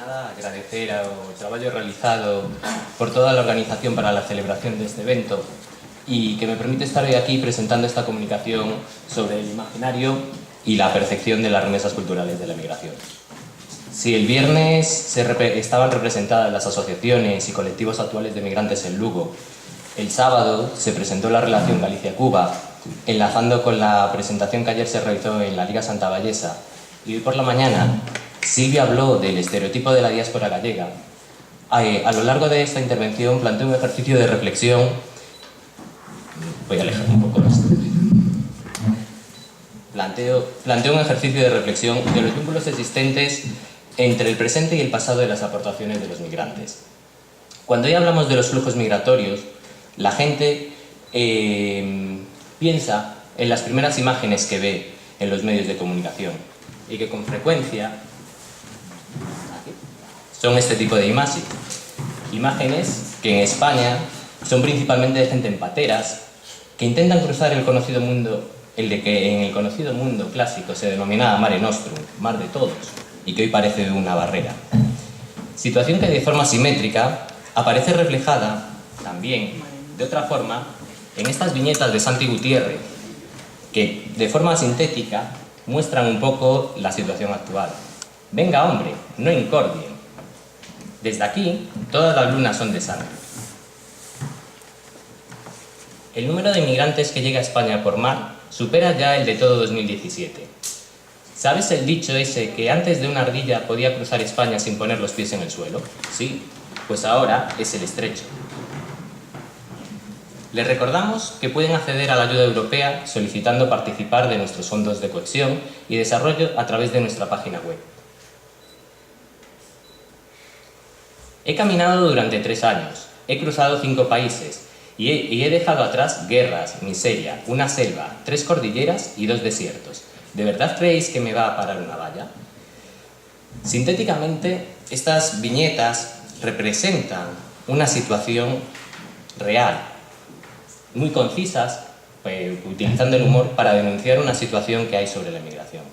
nada, agradecer o traballo realizado por toda a organización para a celebración deste evento y que me permite estar hoy aquí presentando esta comunicación sobre el imaginario y la percepción de las remesas culturales de la emigración. Si el viernes estaban representadas las asociaciones y colectivos actuales de migrantes en Lugo, el sábado se presentó la relación Galicia-Cuba, enlazando con la presentación que ayer se realizó en la Liga Santa Vallesa, y hoy por la mañana Silvia habló del estereotipo de la diáspora gallega. A lo largo de esta intervención planteó un ejercicio de reflexión. Voy a alejar un poco esto. Planteo un ejercicio de reflexión de los vínculos existentes entre el presente y el pasado de las aportaciones de los migrantes. Cuando hoy hablamos de los flujos migratorios, la gente piensa en las primeras imágenes que ve en los medios de comunicación y que con frecuencia son este tipo de imágenes que en España son principalmente de gente en pateras que intentan cruzar el conocido mundo, el de que en el conocido mundo clásico se denominaba Mare Nostrum, mar de todos, y que hoy parece una barrera. Situación que de forma simétrica aparece reflejada también, de otra forma, en estas viñetas de Santi Gutiérrez, que de forma sintética muestran un poco la situación actual. Venga, hombre, no incordien. Desde aquí, todas las lunas son de sangre. El número de inmigrantes que llega a España por mar supera ya el de todo 2017. ¿Sabes el dicho ese que antes de una ardilla podía cruzar España sin poner los pies en el suelo? Sí, pues ahora es el estrecho. Les recordamos que pueden acceder a la ayuda europea solicitando participar de nuestros fondos de cohesión y desarrollo a través de nuestra página web. He caminado durante 3 años, he cruzado 5 países y he dejado atrás guerras, miseria, una selva, 3 cordilleras y 2 desiertos. ¿De verdad creéis que me va a parar una valla? Sintéticamente, estas viñetas representan una situación real, muy concisas, utilizando el humor para denunciar una situación que hay sobre la migración.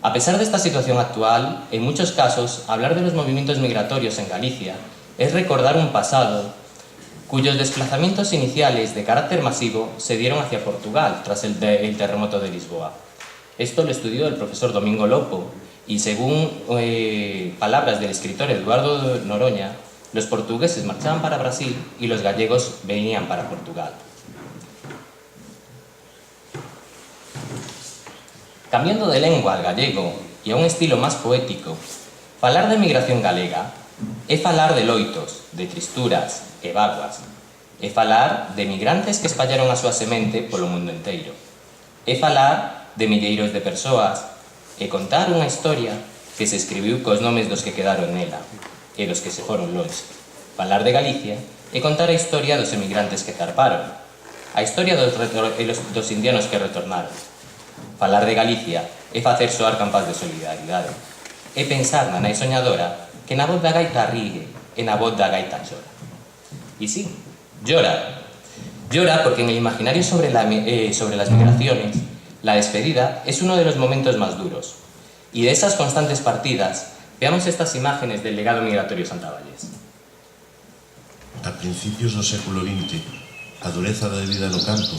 A pesar de esta situación actual, en muchos casos, hablar de los movimientos migratorios en Galicia es recordar un pasado cuyos desplazamientos iniciales de carácter masivo se dieron hacia Portugal tras el terremoto de Lisboa. Esto lo estudió el profesor Domingo Lopo y, según palabras del escritor Eduardo Noroña, los portugueses marchaban para Brasil y los gallegos venían para Portugal. Cambiando de lengua al gallego e a un estilo máis poético, falar de migración galega é falar de loitos, de tristuras e vaguas, é falar de migrantes que espallaron a súa semente polo mundo inteiro, é falar de milleiros de persoas e contar unha historia que se escribiu cos nomes dos que quedaron nela e dos que se foron longe. Falar de Galicia é contar a historia dos emigrantes que zarparon, a historia dos indianos que retornaron. Falar de Galicia é facer soar campás de solidaridade, é pensar na nai soñadora que na voz da gaita ríe e na voz da gaita chora. E sí, llora. Llora porque en el imaginario sobre las migraciones, la despedida es uno de los momentos más duros. Y de esas constantes partidas, veamos estas imágenes del legado migratorio Santa Vallés. A principios do século XX, a dureza da vida no campo,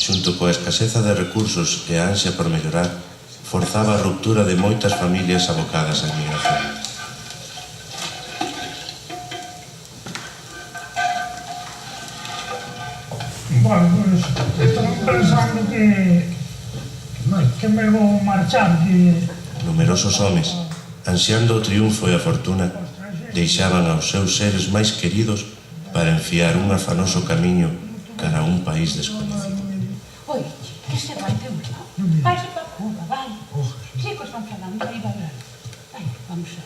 xunto coa escaseza de recursos e a ansia por mellorar, forzaba a ruptura de moitas familias abocadas á emigración. Bueno, pues estou pensando que me vou marchar, que... Numerosos homes, ansiando o triunfo e a fortuna, deixaban aos seus seres máis queridos para enfiar un afanoso camiño cara a un país desconhecido. Oi, que se vai de un lado. Vaise para Cuba, vai. Sí, que están falando, aí vai ver. Vai, vamos a...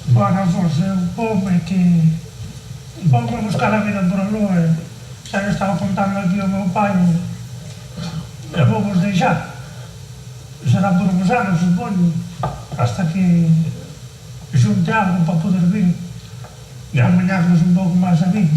Bueno, pues un pouco buscar a vida por aló, xa que estaba contando aquí o meu pai, e vou vos deixar. Será por uns anos, supoño, hasta que xunte algo para poder vir e amañarnos un pouco máis a vida.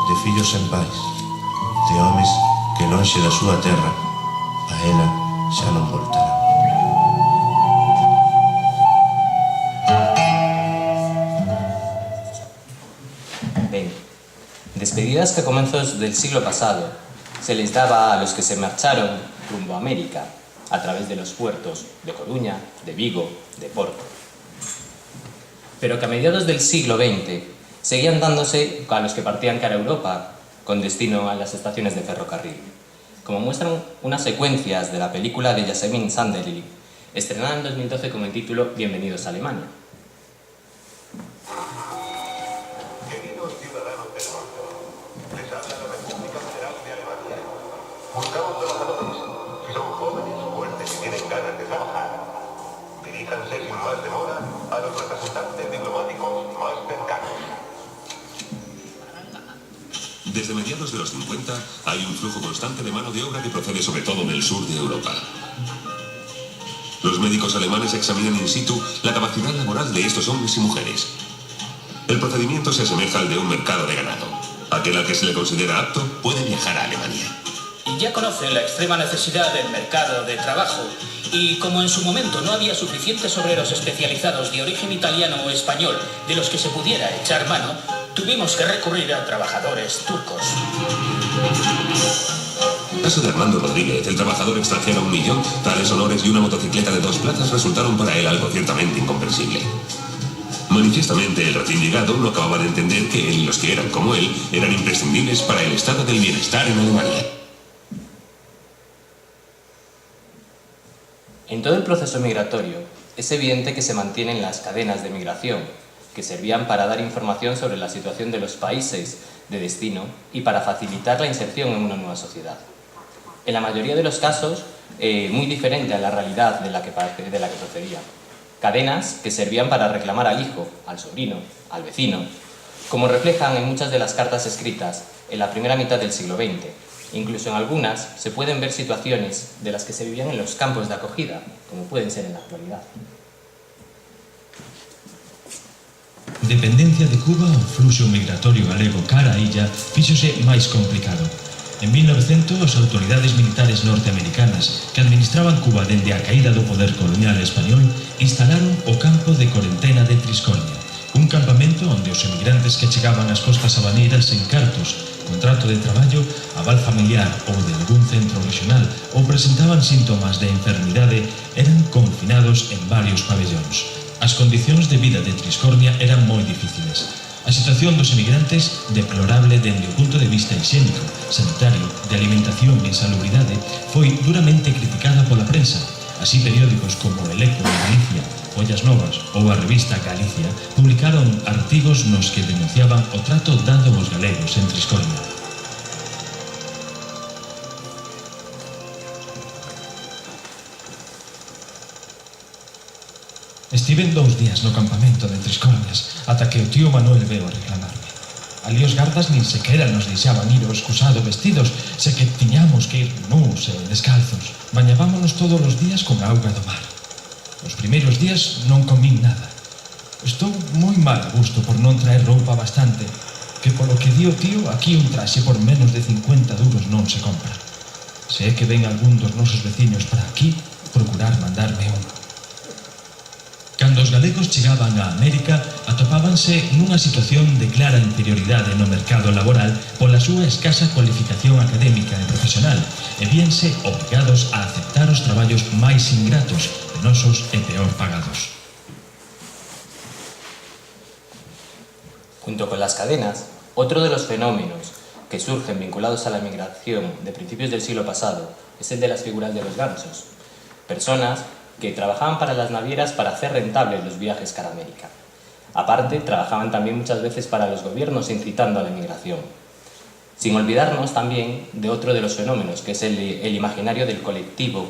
de fillos sen pais, de homes que lonxe da súa terra, a ela xa non voltarán. Ben, despedidas que a comenzos del siglo pasado se les daba a los que se marcharon rumbo a América a través de los puertos de Coruña, de Vigo, de Porto. Pero que a mediados del siglo XX seguían dándose a los que partían cara a Europa con destino a las estaciones de ferrocarril, como muestran unas secuencias de la película de Yasemin Sanderly, estrenada en 2012 con el título Bienvenidos a Alemania. Queridos ciudadanos del mundo, les habla la República Federal de Alemania. Buscamos trabajadores. Si son jóvenes, fuertes y tienen ganas de trabajar, diríjanse sin más demora a los representantes diplomáticos más cercanos. Desde mediados de los 50 hay un flujo constante de mano de obra que procede sobre todo del sur de Europa. Los médicos alemanes examinan in situ la capacidad laboral de estos hombres y mujeres. El procedimiento se asemeja al de un mercado de ganado. Aquel al que se le considera apto puede viajar a Alemania. Y ya conocen la extrema necesidad del mercado de trabajo. Y como en su momento no había suficientes obreros especializados de origen italiano o español de los que se pudiera echar mano, tuvimos que recurrir a trabajadores turcos. En el caso de Armando Rodríguez, el trabajador extranjero $1 millón, tales honores y una motocicleta de 2 plazas resultaron para él algo ciertamente incomprensible. Manifiestamente, el recién llegado no acababa de entender que él y los que eran como él eran imprescindibles para el estado del bienestar en Alemania. En todo el proceso migratorio, es evidente que se mantienen las cadenas de migración, que servían para dar información sobre la situación de los países de destino y para facilitar la inserción en una nueva sociedad. En la mayoría de los casos, muy diferente a la realidad de la que procedían. Cadenas que servían para reclamar al hijo, al sobrino, al vecino, como reflejan en muchas de las cartas escritas en la primera mitad del siglo XX. Incluso en algunas se pueden ver situaciones de las que se vivían en los campos de acogida, como pueden ser en la actualidad. Dependencia de Cuba, o fluxo migratorio galego cara a illa fíxose máis complicado. En 1900, as autoridades militares norteamericanas que administraban Cuba dende a caída do poder colonial español instalaron o campo de corentena de Triscornia, un campamento onde os emigrantes que chegaban ás costas habaneiras sen cartos, contrato de traballo, aval familiar ou de algún centro regional ou presentaban síntomas de enfermidade eran confinados en varios pabellóns. As condicións de vida de Triscornia eran moi difíciles. A situación dos emigrantes, deplorable dende o punto de vista higiénico, sanitario, de alimentación e insalubridade, foi duramente criticada pola prensa. Así periódicos como El Eco de Galicia, Follas Novas ou a revista Galicia publicaron artigos nos que denunciaban o trato dado aos galegos en Triscornia. Estiven 2 días no campamento de Triscornias ata que o tío Manuel veo a reclamarme. Ali os gardas nin sequera nos deixaban ir ao excusado vestidos, se que tiñamos que ir nus e descalzos. Bañábámonos todos os días con auga do mar. Os primeiros días non comín nada. Estou moi mal a gusto por non traer roupa bastante, que polo que di o tío, aquí un traxe por menos de 50 duros non se compra. Se é que ven algún dos nosos veciños para aquí, procurar mandarme un. Cando os galegos chegaban a América, atopábanse nunha situación de clara inferioridade no mercado laboral pola súa escasa cualificación académica e profesional, e víanse obrigados a aceptar os traballos máis ingratos, penosos e peor pagados. Junto con las cadenas, otro de los fenómenos que surgen vinculados a la migración de principios del siglo pasado es el de las figuras de los gansos, personas que trabajaban para las navieras para hacer rentables los viajes cara a América. Aparte, trabajaban también muchas veces para los gobiernos incitando a la emigración. Sin olvidarnos también de otro de los fenómenos, que es el imaginario del colectivo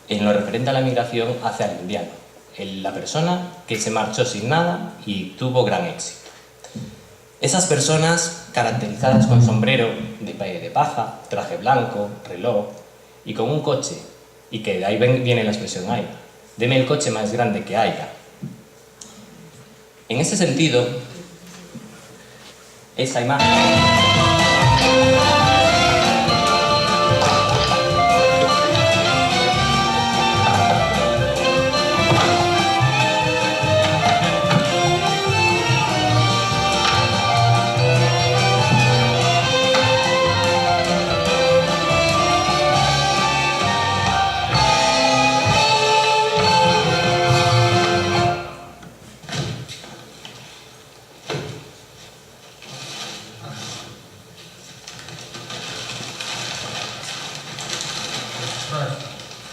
en lo referente a la migración hacia el indiano, la persona que se marchó sin nada y tuvo gran éxito. Esas personas caracterizadas con sombrero de paja, traje blanco, reloj y con un coche, y que de ahí viene la expresión "ay, deme el coche más grande que haya". En ese sentido, esa imagen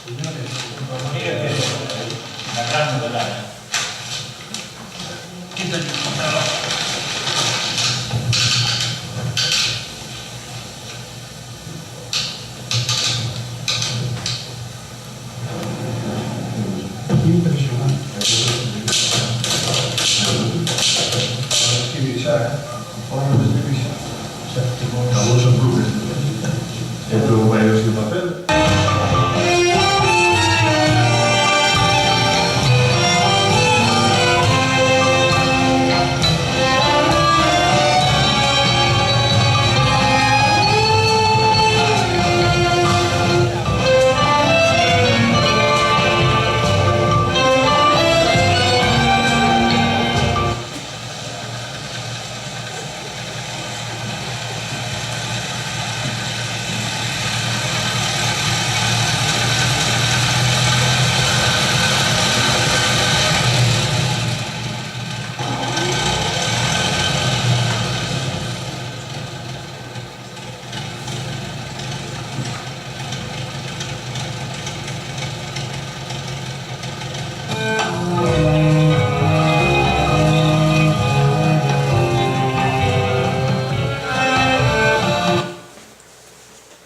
La gran novedad. Quinto trabajo. Impresionante. Famoso club. El club Valleros sin papel.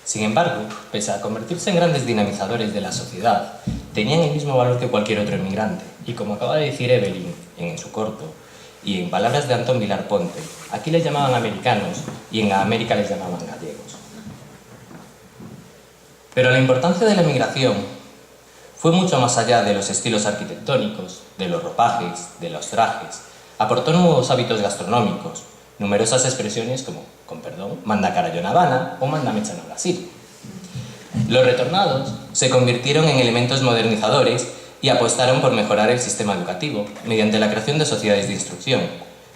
Sin embargo, pese a convertirse en grandes dinamizadores de la sociedad, tenían el mismo valor que cualquier otro inmigrante, y como acaba de decir Evelyn en su corto, y en palabras de Antón Vilar Ponte, aquí les llamaban americanos y en América les llamaban gallegos. Pero la importancia de la emigración fue mucho más allá de los estilos arquitectónicos, de los ropajes, de los trajes. Aportó nuevos hábitos gastronómicos, numerosas expresiones como, con perdón, manda carayo en Habana o manda mecha en Brasil. Los retornados se convirtieron en elementos modernizadores y apostaron por mejorar el sistema educativo mediante la creación de sociedades de instrucción,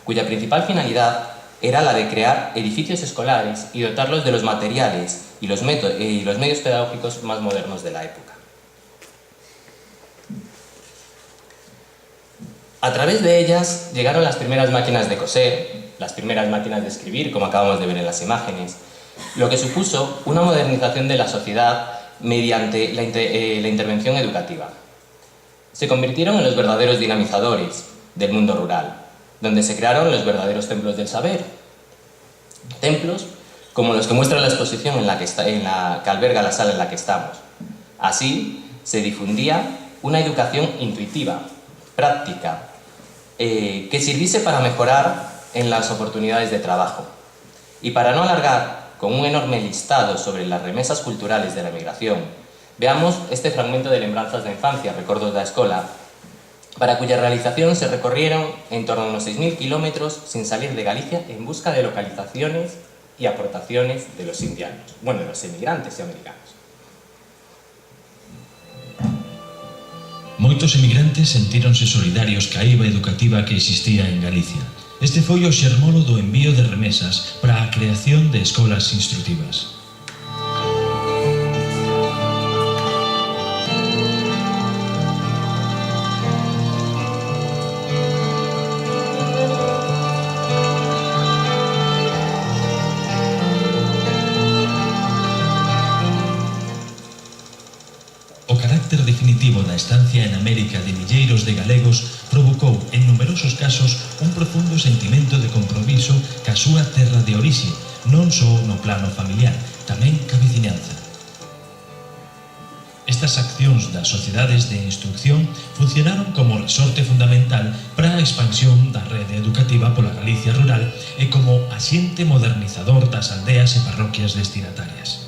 cuya principal finalidad era la de crear edificios escolares y dotarlos de los materiales y los medios pedagógicos más modernos de la época. A través de ellas llegaron las primeras máquinas de coser, las primeras máquinas de escribir, como acabamos de ver en las imágenes, lo que supuso una modernización de la sociedad mediante la intervención educativa. Se convirtieron en los verdaderos dinamizadores del mundo rural, donde se crearon los verdaderos templos del saber. Templos como los que muestra la exposición que alberga la sala en la que estamos. Así se difundía una educación intuitiva, práctica, que sirviese para mejorar en las oportunidades de trabajo. Y para no alargar con un enorme listado sobre las remesas culturales de la migración, veamos este fragmento de Lembranzas de Infancia, Recordos da Escola, para cuya realización se recorrieron en torno a unos 6.000 kilómetros sin salir de Galicia en busca de localizaciones y aportaciones de los indianos, bueno, de los emigrantes y americanos. Moitos emigrantes sentíronse solidarios ca eiva educativa que existía en Galicia. Este foi o xermolo do envío de remesas para a creación de escolas instrutivas. Definitivo da estancia en América de milleiros de galegos provocou, en numerosos casos, un profundo sentimento de compromiso ca súa terra de orixe, non só no plano familiar, tamén ca veciñanza. Estas accións das sociedades de instrucción funcionaron como resorte fundamental para a expansión da rede educativa pola Galicia rural e como axente modernizador das aldeas e parroquias destinatarias.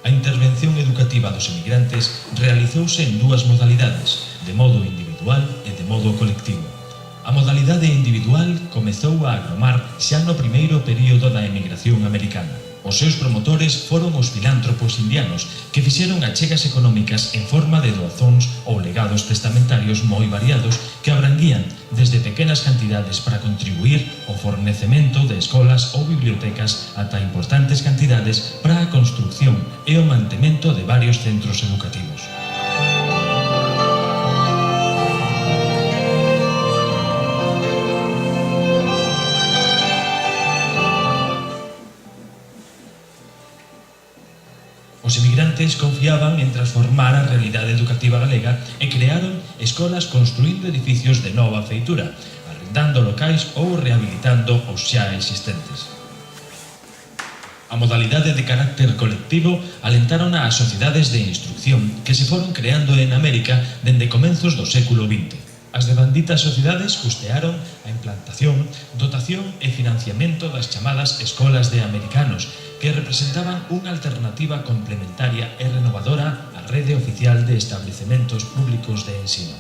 A intervención educativa dos emigrantes realizouse en dúas modalidades, de modo individual e de modo colectivo. A modalidade individual comezou a agromar xa no primeiro período da emigración americana. Os seus promotores foron os filántropos indianos, que fixeron achegas económicas en forma de doazóns ou legados testamentarios moi variados que abranguían desde pequenas cantidades para contribuir ao fornecemento de escolas ou bibliotecas ata importantes cantidades para a construcción e o mantemento de varios centros educativos. emigrantes confiaban en transformar a realidade educativa galega e crearon escolas construindo edificios de nova feitura, arrendando locais ou rehabilitando os xa existentes. A modalidade de carácter colectivo alentaron as sociedades de instrucción que se foron creando en América dende comenzos do século XX. As devanditas sociedades custearon a implantación, dotación e financiamento das chamadas escolas de americanos, que representaban unha alternativa complementaria e renovadora á rede oficial de establecementos públicos de ensino.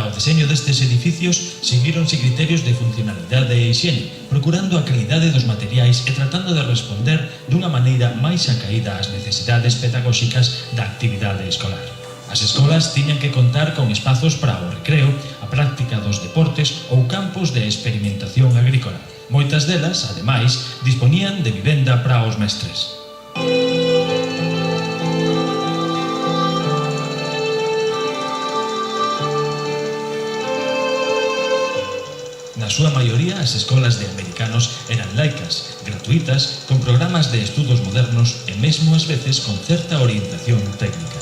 O deseño destes edificios seguíronse criterios de funcionalidade e higiene, procurando a calidade dos materiais e tratando de responder dunha maneira máis acaída ás necesidades pedagóxicas da actividade escolar. As escolas tiñan que contar con espazos para o recreo, a práctica dos deportes ou campos de experimentación agrícola. Moitas delas, ademais, dispoñían de vivenda para os mestres. Na súa maioría, as escolas de americanos eran laicas, gratuitas, con programas de estudos modernos e mesmo ás veces con certa orientación técnica.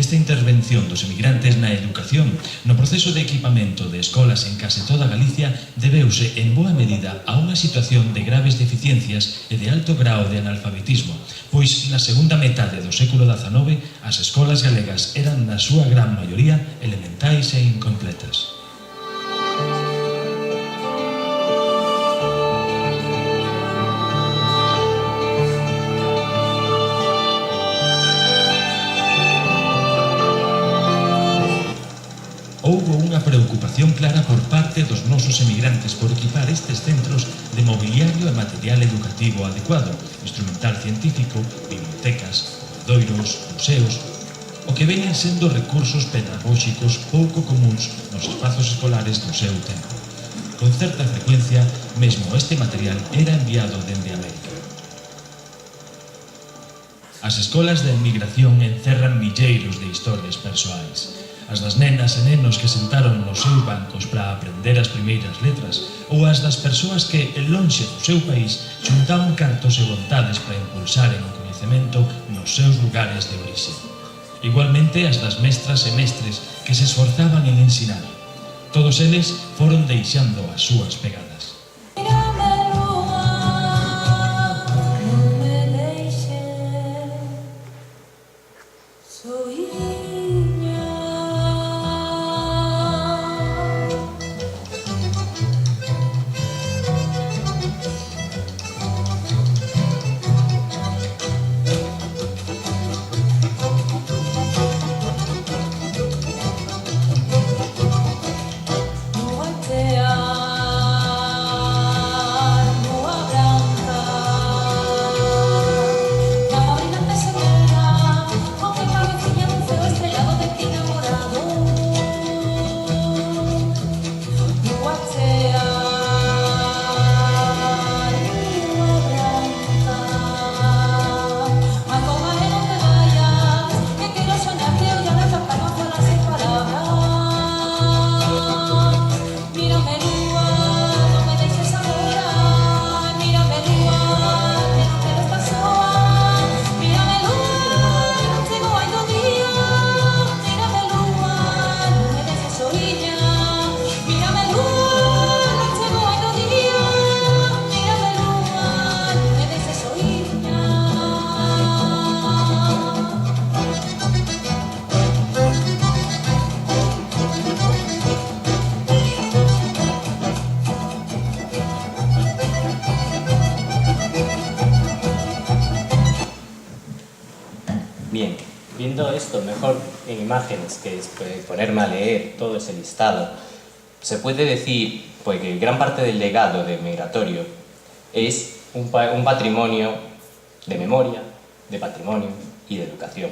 Esta intervención dos emigrantes na educación no proceso de equipamento de escolas en case toda Galicia debeuse en boa medida a unha situación de graves deficiencias e de alto grao de analfabetismo, pois na segunda metade do século XIX as escolas galegas eran na súa gran maioría elementais e incompletas. Houbo unha preocupación clara por parte dos nosos emigrantes por equipar estes centros de mobiliario e material educativo adecuado, instrumental científico, bibliotecas, obradoiros, museos, o que veñen sendo recursos pedagóxicos pouco comuns nos espazos escolares do seu tempo. Con certa frecuencia, mesmo este material era enviado dende América. As escolas de emigración encerran milleiros de historias persoais. As das nenas e nenos que sentaron nos seus bancos para aprender as primeiras letras, ou as das persoas que, lonxe do seu país, xuntaban cartos e vontades para impulsaren o coñecemento nos seus lugares de orixe. Igualmente as das mestras e mestres que se esforzaban en ensinar. Todos eles foron deixando as súas pegadas. viendo esto mejor en imágenes, que es ponerme a leer todo ese listado, se puede decir pues, que gran parte del legado de Migratorio es un patrimonio de memoria, de patrimonio y de educación.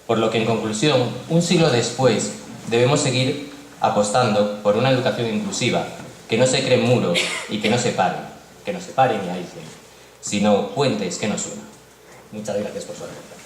Por lo que, en conclusión, un siglo después, debemos seguir apostando por una educación inclusiva, que no se creen muros y que no separen ni aíslen, sino puentes que nos unan. Muchas gracias por su atención.